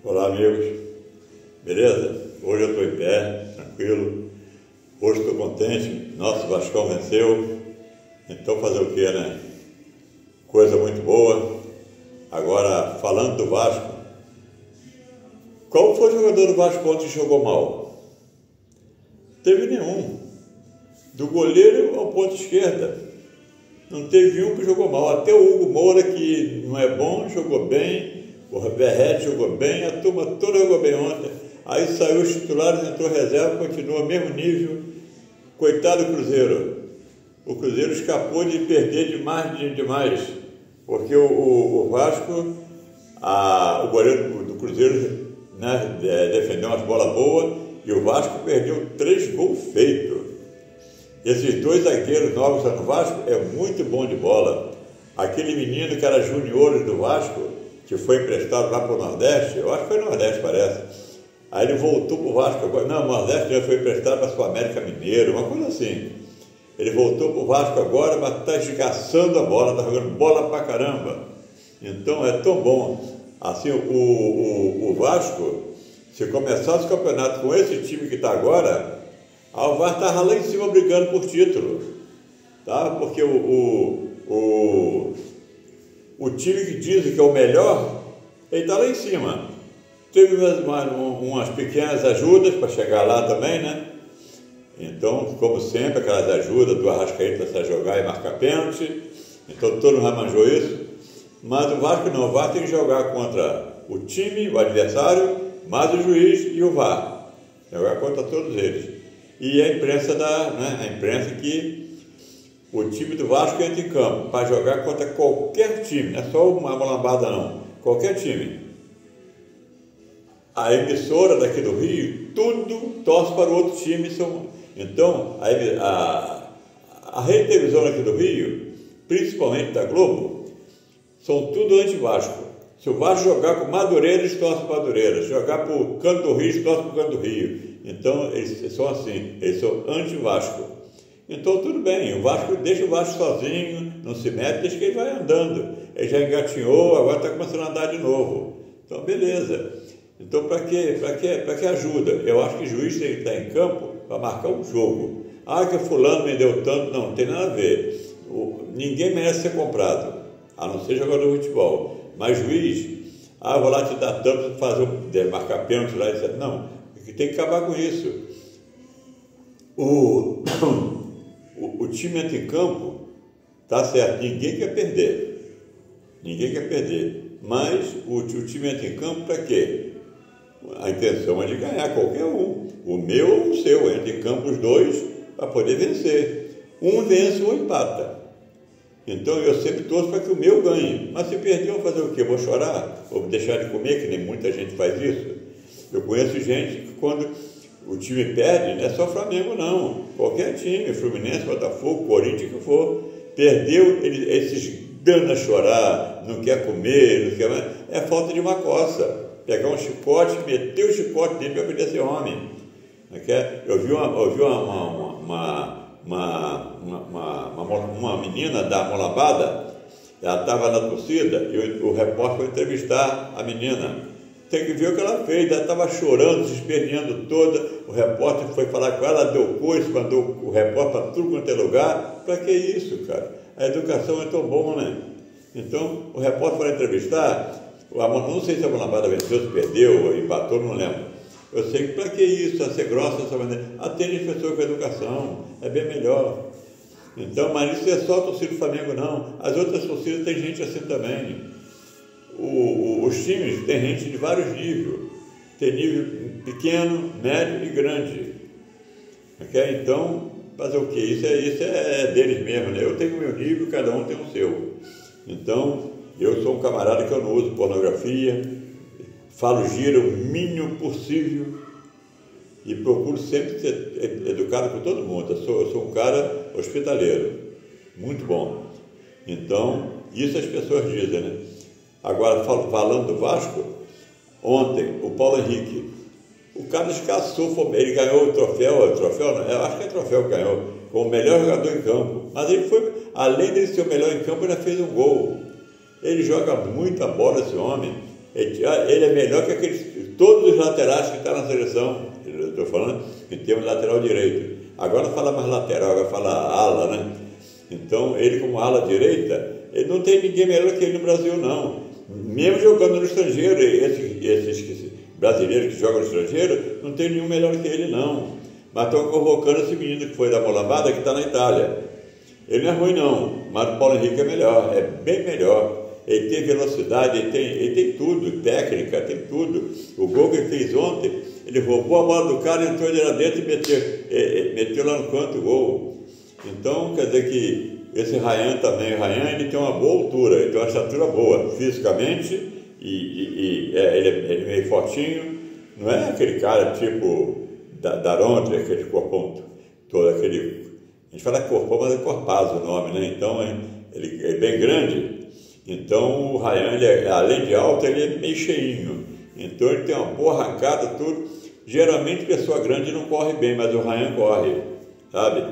Olá, amigos, beleza? Hoje eu estou em pé, tranquilo. Hoje estou contente, nosso Vascão venceu. Então fazer o que, né? Coisa muito boa. Agora, falando do Vasco, qual foi o jogador do Vasco ontem que jogou mal? Teve nenhum. Do goleiro ao ponto esquerda, não teve um que jogou mal. Até o Hugo Moura, que não é bom, jogou bem. O Verratti jogou bem, a turma toda jogou bem ontem. Aí saiu os titulares, entrou reserva, continua ao mesmo nível. Coitado do Cruzeiro. O Cruzeiro escapou de perder demais. Porque o Vasco, o goleiro do Cruzeiro, né, defendeu umas bolas boas e o Vasco perdeu 3 gols feitos. Esses 2 zagueiros novos no Vasco é muito bom de bola. Aquele menino que era junior do Vasco, que foi emprestado lá para o Nordeste, eu acho que foi Nordeste, parece. Aí ele voltou para o Vasco agora. Não, o Nordeste já foi emprestado para a Sul-América Mineiro, uma coisa assim. Ele voltou para o Vasco agora, mas está esgaçando a bola, está jogando bola pra caramba. Então é tão bom. Assim, o Vasco, se começasse o campeonato com esse time que está agora, o Vasco estava lá em cima brigando por título. Tá? Porque o time que dizem que é o melhor, ele está lá em cima. Teve umas pequenas ajudas para chegar lá também, né? Então, como sempre, aquelas ajudas do Arrascaeta para jogar e marcar pênalti. Então, todo mundo arranjou isso. Mas o Vasco não. O Vasco tem que jogar contra o time, o adversário, mais o juiz e o VAR. Jogar contra todos eles. E a imprensa a imprensa que o time do Vasco entra em campo para jogar contra qualquer time, não é só uma lambada não, qualquer time. A emissora daqui do Rio, tudo torce para o outro time. Então, a rede de televisão aqui do Rio, principalmente da Globo, são tudo anti-Vasco. Se o Vasco jogar com Madureira, eles torcem para Madureira. Se jogar para o Canto do Rio, eles torcem para o Canto do Rio. Então, eles são assim, eles são anti-Vasco. Então tudo bem, o Vasco deixa o Vasco sozinho, não se mete, deixa que ele vai andando. Ele já engatinhou, agora está começando a andar de novo. Então beleza. Então para que ajuda? Eu acho que o juiz tem que estar em campo para marcar um jogo. Que fulano me deu tanto, não tem nada a ver. Ninguém merece ser comprado, a não ser jogador de futebol. Mas juiz, vou lá te dar tanto para marcar pênalti lá, etc. Não, tem que acabar com isso. O time entra em campo, tá certo, ninguém quer perder, mas o time entra em campo para quê? A intenção é de ganhar qualquer um, o meu ou o seu, entra em campo os dois para poder vencer, um vence ou empata. Então eu sempre torço para que o meu ganhe, mas se perder eu vou fazer o quê? Vou chorar? Vou deixar de comer, que nem muita gente faz isso? Eu conheço gente que quando o time perde, não é só Flamengo não, qualquer time, Fluminense, Botafogo, Corinthians, que for, perdeu, esses dando a chorar, não quer comer, não quer mais, é falta de uma coça. Pegar um chicote, meter o chicote dele para poder ser homem. Eu vi uma menina da Molambada, ela estava na torcida e o repórter foi entrevistar a menina. Tem que ver o que ela fez, ela estava chorando, se esperneando toda, o repórter foi falar com ela, deu coice, mandou o repórter para tudo quanto é lugar. Para que isso, cara? A educação é tão bom, né? Então, o repórter foi entrevistar, não sei se a Molambada venceu, se perdeu, empatou, não lembro. Eu sei que para que isso, a ser grossa dessa maneira? Atende as pessoas com educação, é bem melhor. Então, mas isso é só a torcida do Flamengo, não. As outras torcidas tem gente assim também. Os times têm gente de vários níveis, tem nível pequeno, médio e grande. Okay? Então, fazer o quê? Isso é deles mesmo, né? Eu tenho o meu nível, cada um tem o seu. Então, eu sou um camarada que eu não uso pornografia, falo gíria o mínimo possível e procuro sempre ser educado com todo mundo. Eu sou um cara hospitaleiro, muito bom. Então, isso as pessoas dizem, né? Agora, falando do Vasco, ontem, o Paulo Henrique, o cara escassou, ele ganhou o troféu, eu acho que é troféu que ganhou, como o melhor jogador em campo. Mas ele foi, além de ser o melhor em campo, ele fez um gol. Ele joga muita bola, esse homem. Ele é melhor que todos os laterais que estão na seleção. Eu estou falando em termos de lateral direito. Agora não fala mais lateral, agora fala ala, né? Então, ele como ala direita, ele não tem ninguém melhor que ele no Brasil, não. Mesmo jogando no estrangeiro, esses brasileiros que jogam no estrangeiro, não tem nenhum melhor que ele, não. Mas estão convocando esse menino que foi da Molambada, que está na Itália. Ele não é ruim, não, mas o Paulo Henrique é melhor, é bem melhor. Ele tem velocidade, ele tem tudo, técnica, tem tudo. O gol que ele fez ontem, ele roubou a bola do cara, entrou ele lá dentro e meteu lá no canto o gol. Então, quer dizer que esse Rayan também, ele tem uma boa altura, ele tem uma estatura boa, fisicamente, ele é meio fortinho, não é aquele cara tipo da Ronda, aquele corpão todo, aquele... A gente fala corpão, mas é corpado o nome, né? Então, ele é bem grande. Então, o Rayan, além de alto, ele é meio cheinho. Então, ele tem uma boa arrancada, tudo. Geralmente, pessoa grande não corre bem, mas o Rayan corre, sabe?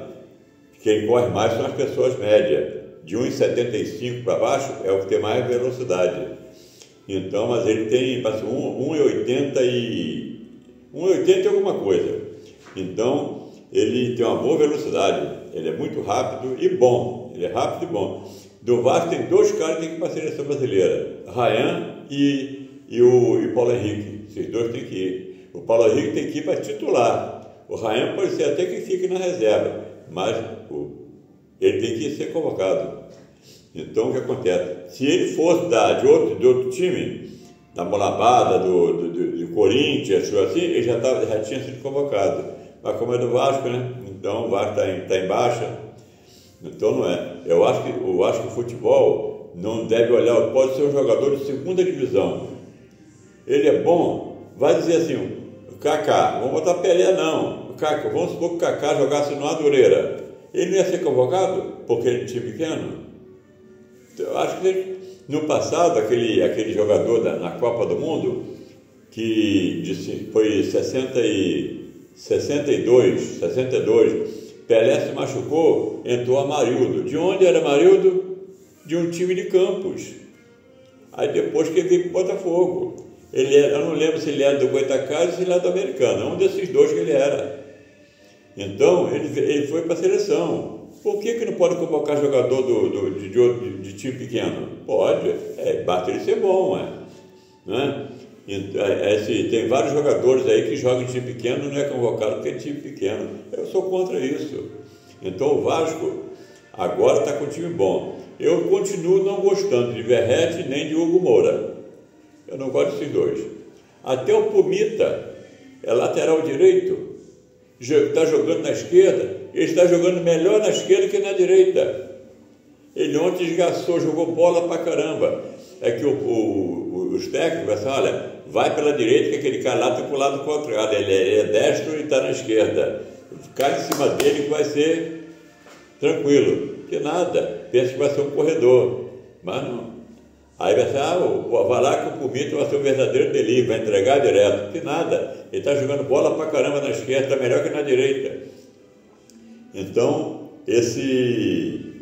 Quem corre mais são as pessoas médias. De 1,75 para baixo é o que tem mais velocidade. Então, mas ele tem 1,80 e alguma coisa. Então, ele tem uma boa velocidade. Ele é muito rápido e bom. Ele é rápido e bom. Do Vasco tem dois caras que tem que ir para a seleção brasileira. Rayan e Paulo Henrique. Esses dois têm que ir. O Paulo Henrique tem que ir para titular. O Rayan pode ser até que fique na reserva. Mas ele tem que ser convocado. Então, o que acontece? Se ele fosse de outro time, da Molambada, do Corinthians, assim, ele já tinha sido convocado. Mas como é do Vasco, né? Então, o Vasco está em baixa. Então, não é. Eu acho que o futebol não deve olhar, pode ser um jogador de segunda divisão. Ele é bom, vai dizer assim, o Kaká, vamos botar Pelé, não. Vamos supor que o Kaká jogasse no Madureira. Ele não ia ser convocado porque ele é time pequeno? Eu acho que no passado, aquele jogador na Copa do Mundo, que foi 62, Pelé se machucou, entrou Amarildo. De onde era Amarildo? De um time de Campos. Aí depois que ele veio para o Botafogo. Eu não lembro se ele era do Goitacazes ou se ele era do Americano. Um desses dois que ele era. Então, ele foi para a seleção. Por que não pode convocar jogador de time pequeno? Pode. Basta ele ser bom, né? Tem vários jogadores aí que jogam em time pequeno, não é convocado porque é time pequeno. Eu sou contra isso. Então, o Vasco agora está com um time bom. Eu continuo não gostando de Verratti nem de Hugo Moura. Eu não gosto desses dois. Até o Pumita é lateral direito. Está jogando na esquerda, ele está jogando melhor na esquerda que na direita. Ele ontem esgaçou, jogou bola pra caramba. É que os técnicos assim, olha, vai pela direita que aquele cara lá está para o lado contrário, ele é destro e está na esquerda. Cai em cima dele que vai ser tranquilo. Que nada, pensa que vai ser um corredor, mas não. Aí vai ser, vai lá que o Pumita vai ser um verdadeiro delírio, vai entregar direto. Que nada, ele está jogando bola pra caramba na esquerda, está melhor que na direita. Então, esse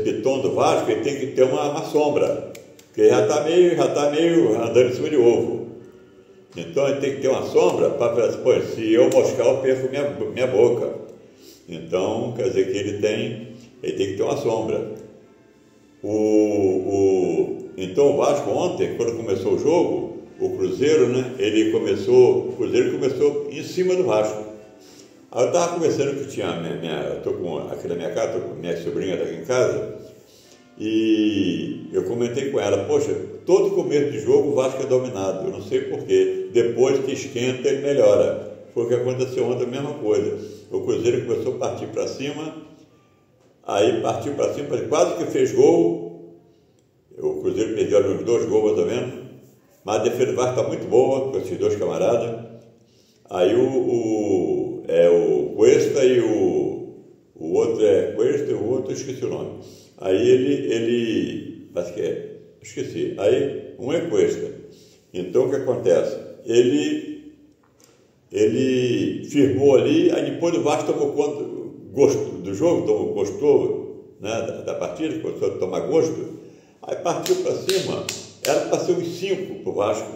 Piton do Vasco, ele tem que ter uma sombra, porque ele já está meio andando em cima de ovo. Então, ele tem que ter uma sombra para, se eu moscar, eu perco minha boca. Então, quer dizer que ele tem que ter uma sombra. Então o Vasco ontem, quando começou o jogo, o Cruzeiro, né? O Cruzeiro começou em cima do Vasco. Aí eu estava conversando que eu estou aqui na minha casa, estou com minha sobrinha aqui em casa, e eu comentei com ela, poxa, todo começo de jogo o Vasco é dominado, eu não sei porquê, depois que esquenta ele melhora. Foi o que aconteceu ontem, a mesma coisa. O Cruzeiro começou a partir para cima, aí partiu para cima, quase que fez gol. O Cruzeiro perdeu uns 2 gols mais ou menos, mas a defesa do Vasco está muito boa com esses dois camaradas. Aí o Cuesta e o outro Cuesta e o outro, esqueci o nome. Aí ele acho que esqueci. Aí um é Cuesta. Então o que acontece? Ele firmou ali, aí depois o Vasco tomou conta do jogo, gostou, né, da partida, começou a tomar gosto. Aí partiu para cima, Era para ser uns 5 para o Vasco.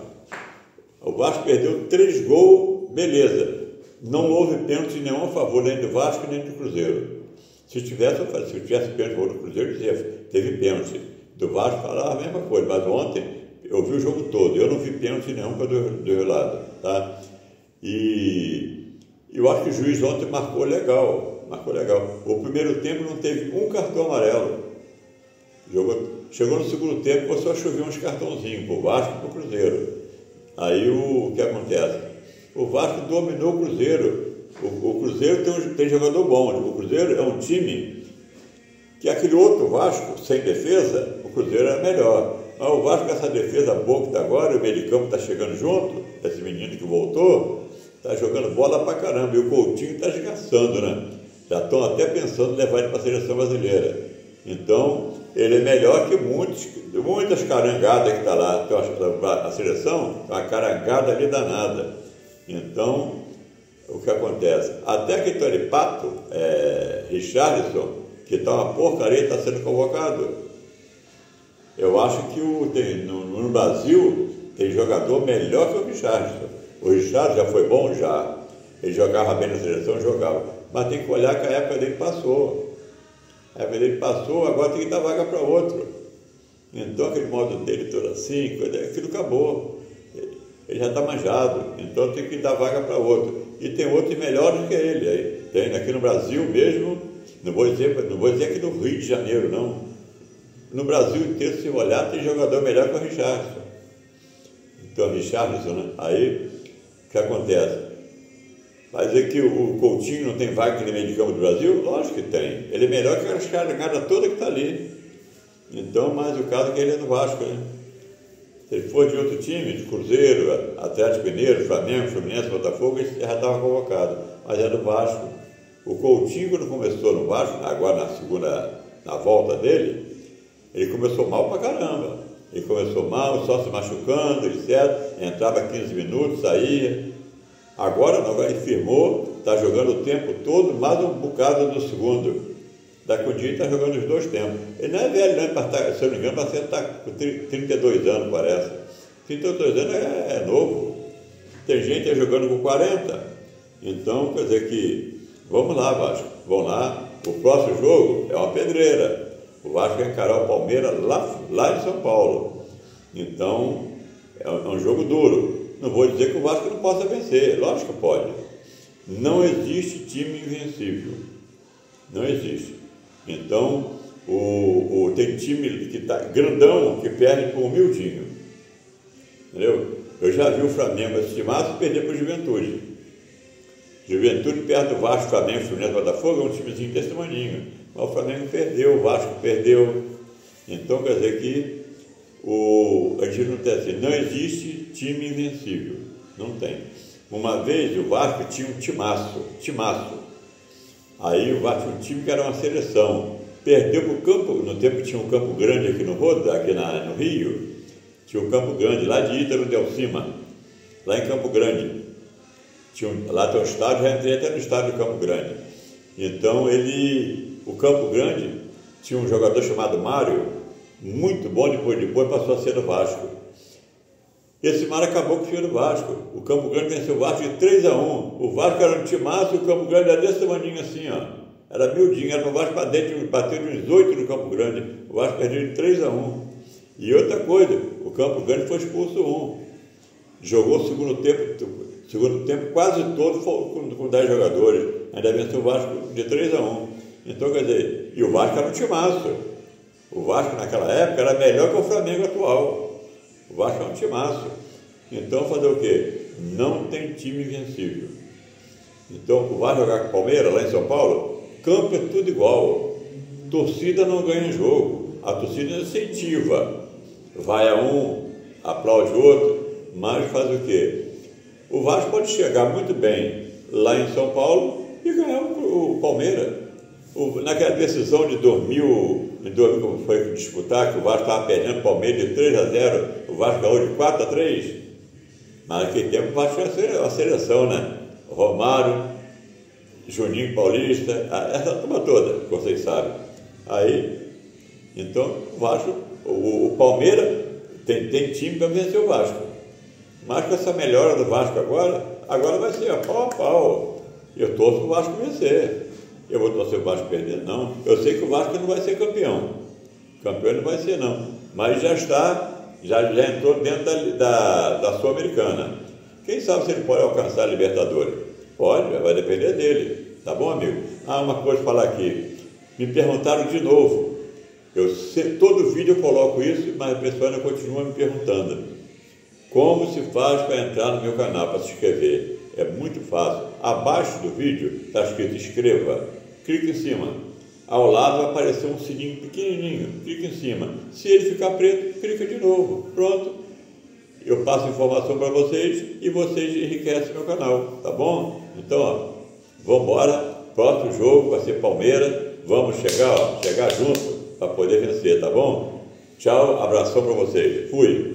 O Vasco perdeu 3 gols, beleza. Não houve pênalti nenhum a favor nem do Vasco nem do Cruzeiro. Se tivesse pênalti a favor do Cruzeiro, dizia, teve pênalti. Do Vasco falava a mesma coisa, mas ontem eu vi o jogo todo, eu não vi pênalti nenhum para do lado, tá? E eu acho que o juiz ontem marcou legal. O primeiro tempo não teve um cartão amarelo. Chegou no segundo tempo, começou a chover uns cartãozinhos para o Vasco e para o Cruzeiro. Aí o que acontece? O Vasco dominou o Cruzeiro. O Cruzeiro tem jogador bom. O Cruzeiro é um time que aquele outro Vasco, sem defesa, o Cruzeiro era melhor. Mas o Vasco, com essa defesa boa que está agora, o meio de campo está chegando junto, esse menino que voltou, está jogando bola pra caramba. E o Coutinho está esgaçando, né? Já estão até pensando em levar ele para a seleção brasileira. Então, ele é melhor que muitas carangadas que estão lá. Então, a seleção é uma carangada ali danada. Então, o que acontece? Até que Toripato, Richarlison, que está uma porcaria, está sendo convocado. Eu acho que no Brasil tem jogador melhor que o Richarlison. O Richarlison já foi bom? Já. Ele jogava bem na seleção? Jogava. Mas tem que olhar que a época dele passou. A época dele passou, agora tem que dar vaga para outro. Então aquele modo dele todo assim, aquilo acabou. Ele já está manjado, então tem que dar vaga para outro. E tem outros melhores que ele. Aí tem aqui no Brasil mesmo, não vou dizer aqui no Rio de Janeiro, não. No Brasil inteiro, se olhar, tem jogador melhor que o Richarlison. Então, o Richarlison, né? Aí, o que acontece? Vai dizer que o Coutinho não tem vaga aqui no meio de campo do Brasil? Lógico que tem. Ele é melhor que as caras toda que está ali. Então, mas o caso é que ele é do Vasco, né? Se ele for de outro time, de Cruzeiro, Atlético Mineiro, Flamengo, Fluminense, Botafogo, ele já estava convocado. Mas é do Vasco. O Coutinho, quando começou no Vasco, agora na volta dele, ele começou mal pra caramba. Ele começou mal, só se machucando, etc. Entrava 15 minutos, saía. Agora não, ele firmou, está jogando o tempo todo, mais um bocado do segundo. Daqui um dia ele está jogando os 2 tempos. Ele não é velho, né? Se eu não me engano, parece que está com 32 anos, parece. 32 anos é novo. Tem gente jogando com 40. Então, quer dizer que, vamos lá, Vasco, vamos lá. O próximo jogo é uma pedreira. O Vasco vai encarar o Palmeiras lá em São Paulo. Então, é um jogo duro. Não vou dizer que o Vasco não possa vencer, lógico que pode. Não existe time invencível. Não existe. Então, tem time que está grandão, que perde por humildinho. Entendeu? Eu já vi o Flamengo estimado perder para o Juventude. Juventude perde do Vasco, Flamengo, Fluminense, Botafogo, é um timezinho desse tamanho. Mas o Flamengo perdeu, o Vasco perdeu. Então, quer dizer que a gente não tem assim, não existe time invencível, não tem. Uma vez o Vasco tinha um timaço. Aí o Vasco tinha um time que era uma seleção. Perdeu para o Campo, no tempo que tinha um Campo Grande aqui no Rio, tinha um Campo Grande, lá de Ítalo Del Cima, lá em Campo Grande. Lá tem um estádio, já entrei até no estádio do Campo Grande. Então o Campo Grande tinha um jogador chamado Mário, muito bom, depois passou a ser do Vasco. Esse Mário acabou com o time do Vasco. O Campo Grande venceu o Vasco de 3-1. O Vasco era um timaço e o Campo Grande era desse tamanho assim, ó. Era miudinho, era para o Vasco para dentro, bateu de uns 8 no Campo Grande. O Vasco perdeu de 3-1. E outra coisa, o Campo Grande foi expulso 1. Jogou o segundo tempo quase todo com 10 jogadores. Ainda venceu o Vasco de 3-1. Então, quer dizer, e o Vasco era um timaço. O Vasco naquela época era melhor que o Flamengo atual. O Vasco é um timaço. Então, fazer o quê? Não tem time invencível. Então, o Vasco jogar com o Palmeiras, lá em São Paulo, campo é tudo igual. Torcida não ganha jogo. A torcida incentiva. Vai a um, aplaude o outro, mas faz o quê? O Vasco pode chegar muito bem lá em São Paulo e ganhar o Palmeiras. Naquela decisão de 2000, como foi disputar, que o Vasco estava perdendo o Palmeiras de 3-0, o Vasco ganhou de 4-3. Mas naquele tempo o Vasco era a seleção, né? Romário, Juninho Paulista, essa turma toda, que vocês sabem. Aí, então, o Vasco, o Palmeiras tem time para vencer o Vasco. Mas com essa melhora do Vasco agora vai ser pau a pau. Eu torço para o Vasco vencer. Eu vou torcer o Vasco perder? Não. Eu sei que o Vasco não vai ser campeão. Campeão não vai ser, não. Mas já entrou dentro da Sul-Americana. Quem sabe se ele pode alcançar a Libertadores? Pode, vai depender dele. Tá bom, amigo? Uma coisa para falar aqui. Me perguntaram de novo. Todo vídeo eu coloco isso, mas a pessoa ainda continua me perguntando. Como se faz para entrar no meu canal, para se inscrever? É muito fácil. Abaixo do vídeo está escrito inscreva. Clica em cima. Ao lado vai aparecer um sininho pequenininho. Clica em cima. Se ele ficar preto, clica de novo. Pronto. Eu passo informação para vocês e vocês enriquecem meu canal. Tá bom? Então, vamos embora. Próximo jogo vai ser Palmeiras. Vamos chegar junto para poder vencer, tá bom? Tchau, abração para vocês. Fui.